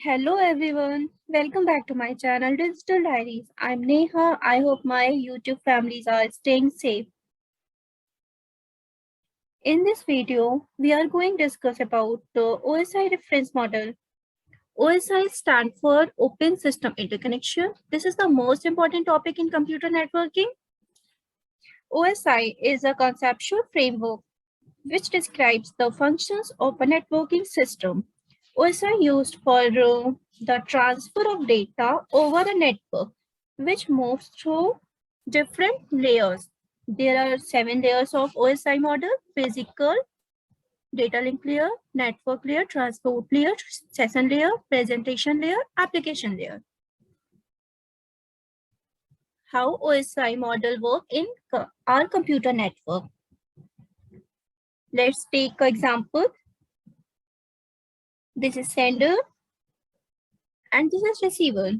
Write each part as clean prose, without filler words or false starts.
Hello everyone, welcome back to my channel Digital Diaries. I'm Neha. I hope my YouTube families are staying safe. In this video, we are going to discuss about the OSI reference model. OSI stands for Open System Interconnection. This is the most important topic in computer networking. OSI is a conceptual framework which describes the functions of a networking system. OSI used for the transfer of data over a network, which moves through different layers. There are 7 layers of OSI model: physical, data link layer, network layer, transport layer, session layer, presentation layer, application layer. How OSI model work in our computer network? Let's take an example. This is sender and this is receiver.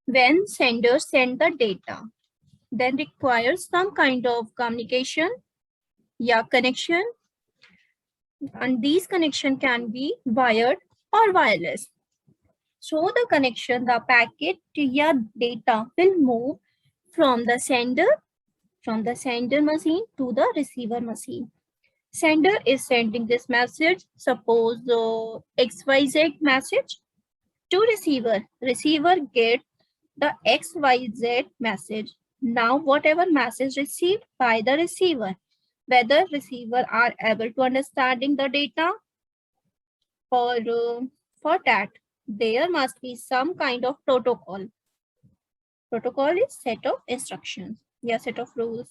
When sender send the data, then requires some kind of communication, connection, and these connection can be wired or wireless. So the connection, the packet data will move from the sender machine to the receiver machine. Sender is sending this message, suppose the XYZ message, to receiver. Receiver gets the XYZ message. Now, whatever message received by the receiver, whether receiver are able to understanding the data, or for that, there must be some kind of protocol. Protocol is set of instructions, set of rules,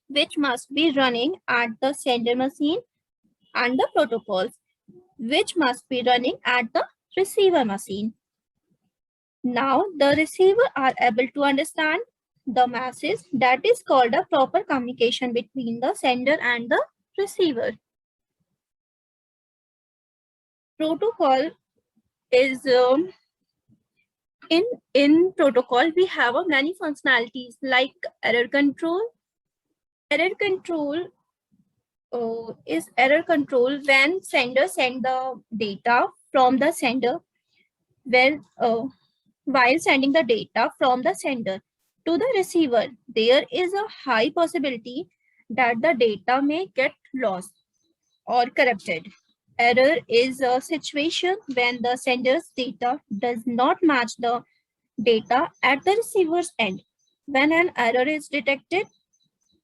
which must be running at the sender machine, and the protocols which must be running at the receiver machine. Now the receiver are able to understand the message. That is called a proper communication between the sender and the receiver. Protocol is in protocol we have many functionalities like error control. Error control is error control when sender send the data from the sender while sending the data from the sender to the receiver, there is a high possibility that the data may get lost or corrupted. Error is a situation when the sender's data does not match the data at the receiver's end. When an error is detected,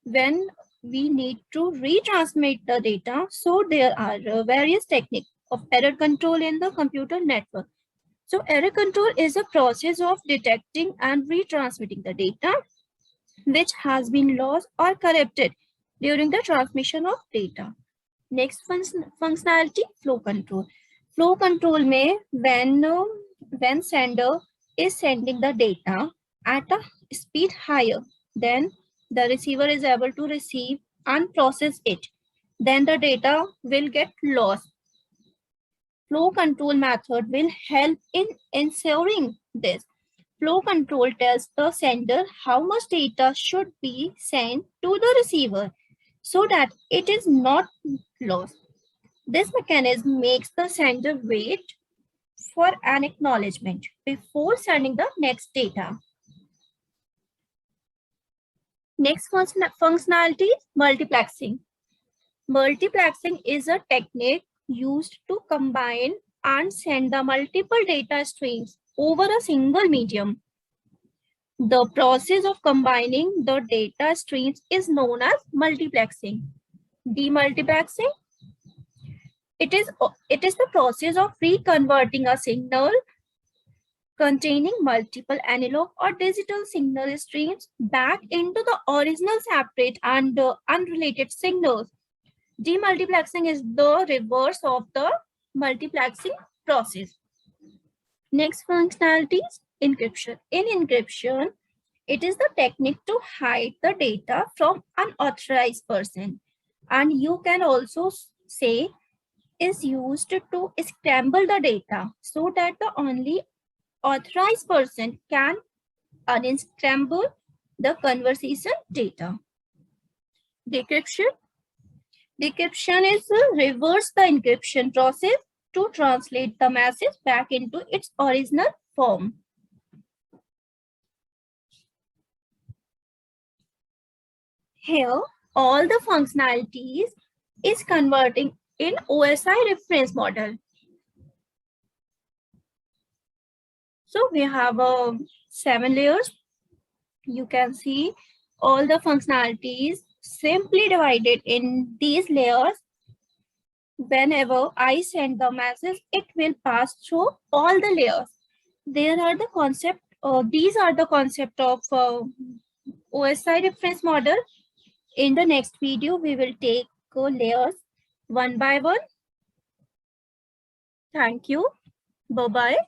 when we need to retransmit the data, so there are various techniques of error control in the computer network. So error control is a process of detecting and retransmitting the data which has been lost or corrupted during the transmission of data. Next functionality, flow control. Flow control may when sender is sending the data at a speed higher, then the receiver is able to receive and process it. Then the data will get lost. Flow control method will help in ensuring this. Flow control tells the sender how much data should be sent to the receiver so that it is not lost. This mechanism makes the sender wait for an acknowledgement before sending the next data. Next functionality, multiplexing. Multiplexing is a technique used to combine and send the multiple data streams over a single medium. The process of combining the data streams is known as multiplexing. Demultiplexing, it is the process of reconverting a signal containing multiple analog or digital signal streams back into the original separate and unrelated signals. Demultiplexing is the reverse of the multiplexing process. Next functionality is encryption. In encryption, it is the technique to hide the data from unauthorized person. And you can also say is used to scramble the data so that the only authorized person can unscramble the conversation data. Decryption. Decryption is reverse the encryption process to translate the message back into its original form. Here, all the functionalities is converting in OSI reference model. So we have 7 layers. You can see all the functionalities simply divided in these layers. Whenever I send the message, it will pass through all the layers. These are the concept of OSI reference model. In the next video, we will take layers one by one. Thank you. Bye-bye.